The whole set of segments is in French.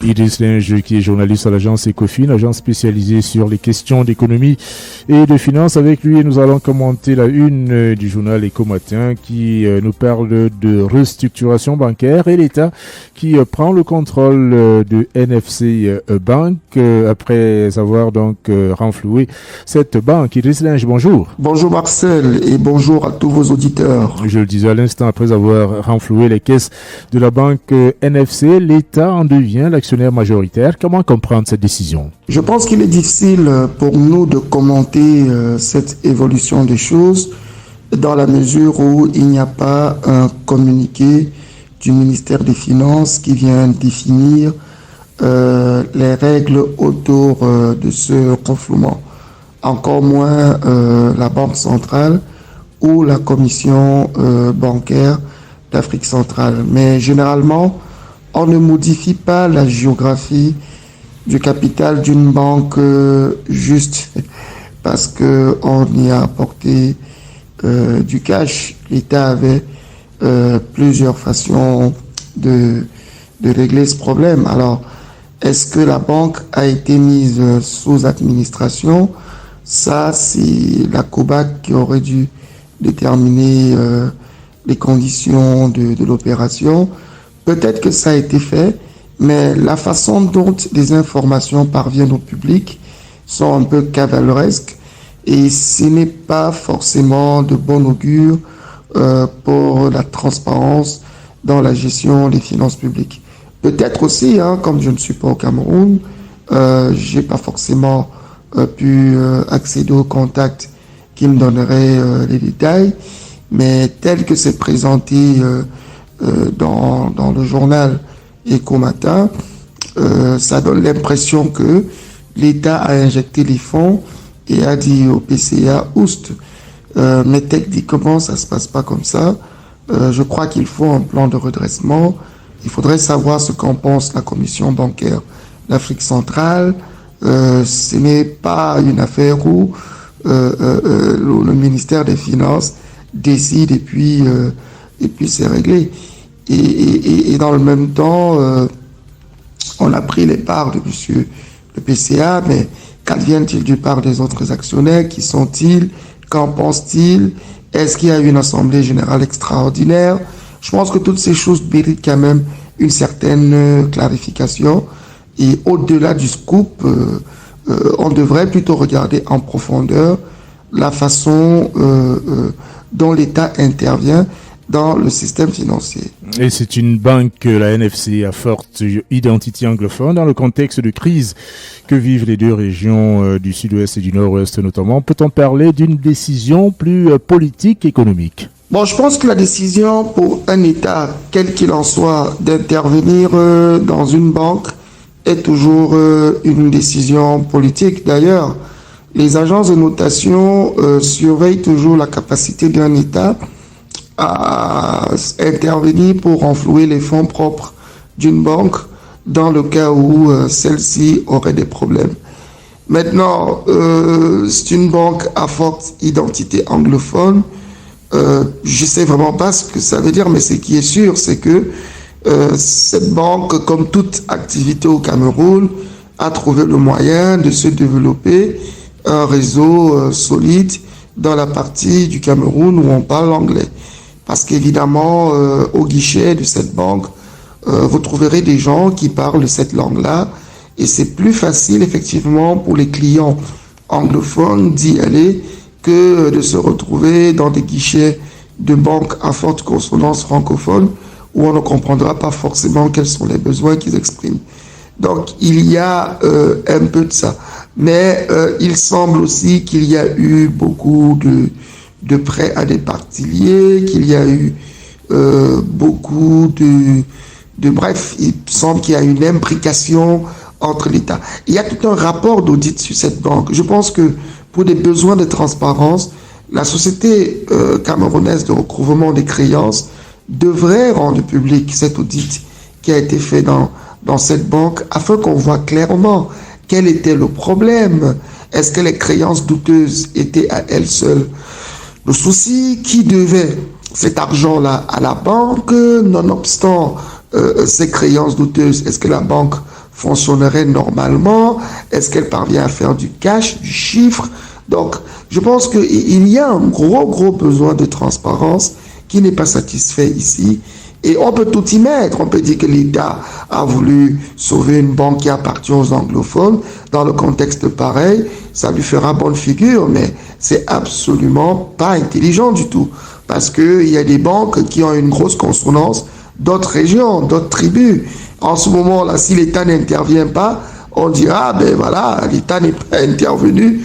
Idriss Linge, qui est journaliste à l'agence Ecofin, agence spécialisée sur les questions d'économie et de finances. Avec lui, nous allons commenter la une du journal Éco Matin qui nous parle de restructuration bancaire et l'État qui prend le contrôle de NFC Bank après avoir donc renfloué cette banque. Idriss Linge, bonjour. Bonjour Marcel et bonjour à tous vos auditeurs. Je le disais à l'instant, après avoir renfloué les caisses de la banque NFC, l'État en devient l'actionnaire majoritaire. Comment comprendre cette décision? Je pense qu'il est difficile pour nous de commenter cette évolution des choses dans la mesure où il n'y a pas un communiqué du ministère des Finances qui vient définir les règles autour de ce renflouement. Encore moins la Banque centrale ou la Commission bancaire d'Afrique centrale. Mais généralement, on ne modifie pas la géographie du capital d'une banque juste parce qu'on y a apporté du cash. L'État avait plusieurs façons de régler ce problème. Alors, est-ce que la banque a été mise sous administration? Ça, c'est la COBAC qui aurait dû déterminer les conditions de l'opération. Peut-être que ça a été fait, mais la façon dont des informations parviennent au public sont un peu cavaleresques et ce n'est pas forcément de bon augure pour la transparence dans la gestion des finances publiques. Peut-être aussi, comme je ne suis pas au Cameroun, j'ai pas forcément pu accéder au contact qui me donnerait les détails, mais tel que c'est présenté dans le journal Éco Matin, ça donne l'impression que l'État a injecté les fonds et a dit au PCA oust. Mais techniquement, ça se passe pas comme ça. Je crois qu'il faut un plan de redressement. Il faudrait savoir ce qu'en pense la Commission bancaire d'Afrique centrale. Ce n'est pas une affaire où le ministère des Finances décide et puis c'est réglé. Et dans le même temps, on a pris les parts de monsieur le PCA, mais qu'advient-il du part des autres actionnaires? Qui sont-ils? Qu'en pensent-ils? Est-ce qu'il y a une assemblée générale extraordinaire? Je pense que toutes ces choses méritent quand même une certaine clarification. Et au-delà du scoop, on devrait plutôt regarder en profondeur la façon dont l'État intervient dans le système financier. Et c'est une banque, la NFC, à forte identité anglophone dans le contexte de crise que vivent les deux régions du sud-ouest et du nord-ouest notamment. Peut-on parler d'une décision plus politique économique? Bon, je pense que la décision pour un État, quel qu'il en soit, d'intervenir dans une banque est toujours une décision politique. D'ailleurs, les agences de notation surveillent toujours la capacité d'un État à intervenir pour renflouer les fonds propres d'une banque dans le cas où celle-ci aurait des problèmes. Maintenant, c'est une banque à forte identité anglophone. Je sais vraiment pas ce que ça veut dire, mais ce qui est sûr, c'est que cette banque, comme toute activité au Cameroun, a trouvé le moyen de se développer un réseau solide dans la partie du Cameroun où on parle anglais. Parce qu'évidemment, au guichet de cette banque, vous trouverez des gens qui parlent cette langue-là. Et c'est plus facile, effectivement, pour les clients anglophones d'y aller que de se retrouver dans des guichets de banques à forte consonance francophone où on ne comprendra pas forcément quels sont les besoins qu'ils expriment. Donc, il y a un peu de ça. Mais il semble aussi qu'il y a eu beaucoup de prêts à des particuliers, qu'il y a eu beaucoup bref, il semble qu'il y a une imbrication entre l'État. Il y a tout un rapport d'audit sur cette banque. Je pense que pour des besoins de transparence, la société camerounaise de recouvrement des créances devrait rendre public cet audit qui a été fait dans cette banque afin qu'on voit clairement quel était le problème. Est-ce que les créances douteuses étaient à elles seules le souci? Qui devait cet argent-là à la banque? Nonobstant ces créances douteuses, est-ce que la banque fonctionnerait normalement? Est-ce qu'elle parvient à faire du cash, du chiffre? Donc, je pense qu'il y a un gros besoin de transparence qui n'est pas satisfait ici. Et on peut tout y mettre. On peut dire que l'État a voulu sauver une banque qui appartient aux anglophones. Dans le contexte pareil, ça lui fera bonne figure, mais c'est absolument pas intelligent du tout. Parce qu'il y a des banques qui ont une grosse consonance d'autres régions, d'autres tribus. En ce moment-là, si l'État n'intervient pas, on dira, ben voilà, l'État n'est pas intervenu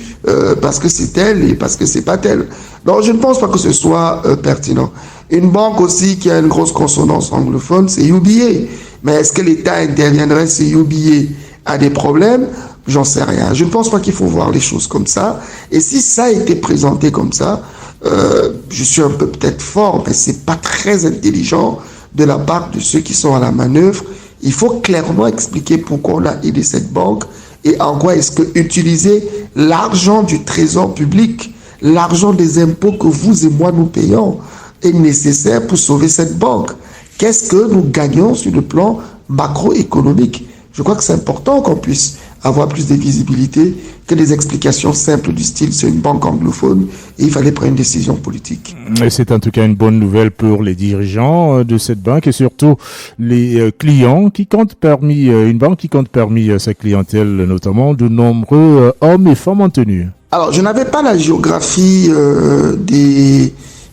parce que c'est tel et parce que c'est pas tel. Donc, je ne pense pas que ce soit pertinent. Une banque aussi qui a une grosse consonance anglophone, c'est UBA. Mais est-ce que l'État interviendrait si UBA a des problèmes? J'en sais rien. Je ne pense pas qu'il faut voir les choses comme ça. Et si ça a été présenté comme ça, je suis un peu peut-être fort, mais c'est pas très intelligent de la part de ceux qui sont à la manœuvre. Il faut clairement expliquer pourquoi on a aidé cette banque et en quoi est-ce que utiliser l'argent du trésor public, l'argent des impôts que vous et moi nous payons, est nécessaire pour sauver cette banque. Qu'est-ce que nous gagnons sur le plan macroéconomique? Je crois que c'est important qu'on puisse avoir plus de visibilité que des explications simples du style c'est une banque anglophone et il fallait prendre une décision politique. Et c'est en tout cas une bonne nouvelle pour les dirigeants de cette banque et surtout les clients qui comptent parmi une banque qui compte parmi sa clientèle notamment de nombreux hommes et femmes en tenue. Alors je n'avais pas la géographie des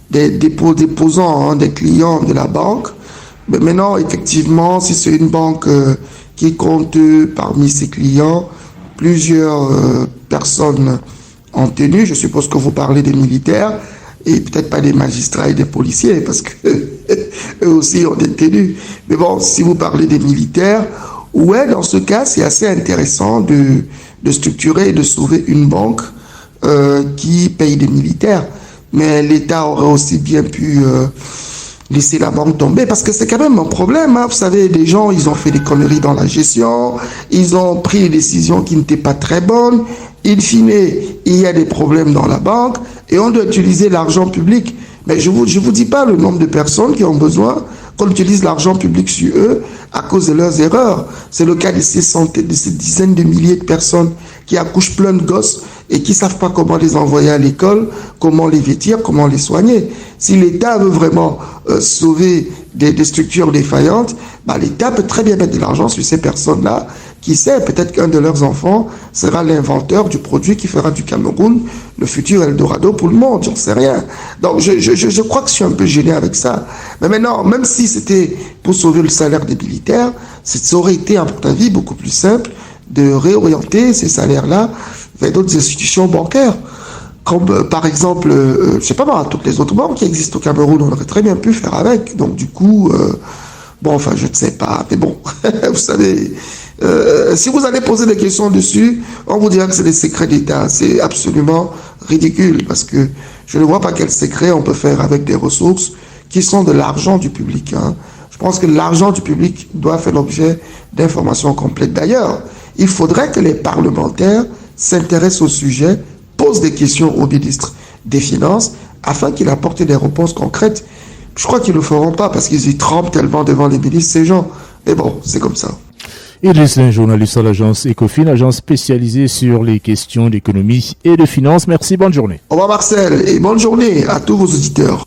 déposants, des clients de la banque, mais maintenant effectivement si c'est une banque qui compte parmi ses clients plusieurs personnes en tenue. Je suppose que vous parlez des militaires et peut-être pas des magistrats et des policiers parce que eux aussi ont des tenues. Mais bon, si vous parlez des militaires, ouais, dans ce cas, c'est assez intéressant de structurer et de sauver une banque qui paye des militaires. Mais l'État aurait aussi bien pu laisser la banque tomber, parce que c'est quand même un problème. Hein. Vous savez, les gens, ils ont fait des conneries dans la gestion, ils ont pris des décisions qui n'étaient pas très bonnes. In fine, il y a des problèmes dans la banque et on doit utiliser l'argent public. Mais je vous dis pas le nombre de personnes qui ont besoin qu'on utilise l'argent public sur eux à cause de leurs erreurs. C'est le cas de ces dizaines de milliers de personnes qui accouchent plein de gosses et qui savent pas comment les envoyer à l'école, comment les vêtir, comment les soigner. Si l'État veut vraiment sauver des structures défaillantes, bah, l'État peut très bien mettre de l'argent sur ces personnes-là. Qui sait, peut-être qu'un de leurs enfants sera l'inventeur du produit qui fera du Cameroun le futur Eldorado pour le monde, j'en sais rien. Donc je crois que je suis un peu gêné avec ça. Mais maintenant, même si c'était pour sauver le salaire des militaires, ça aurait été, à mon avis, beaucoup plus simple de réorienter ces salaires-là vers d'autres institutions bancaires. Comme par exemple, je sais pas moi, toutes les autres banques qui existent au Cameroun, on aurait très bien pu faire avec. Donc du coup, bon, enfin, je ne sais pas, mais bon, vous savez... si vous allez poser des questions dessus, on vous dira que c'est des secrets d'État. C'est absolument ridicule parce que je ne vois pas quel secret on peut faire avec des ressources qui sont de l'argent du public. Hein. Je pense que l'argent du public doit faire l'objet d'informations complètes. D'ailleurs, il faudrait que les parlementaires s'intéressent au sujet, posent des questions au ministre des Finances afin qu'il apporte des réponses concrètes. Je crois qu'ils ne le feront pas parce qu'ils y tremblent tellement devant les ministres, ces gens. Mais bon, c'est comme ça. Idriss Lin, journaliste à l'agence Ecofin, agence spécialisée sur les questions d'économie et de finances. Merci, bonne journée. Au revoir Marcel et bonne journée à tous vos auditeurs.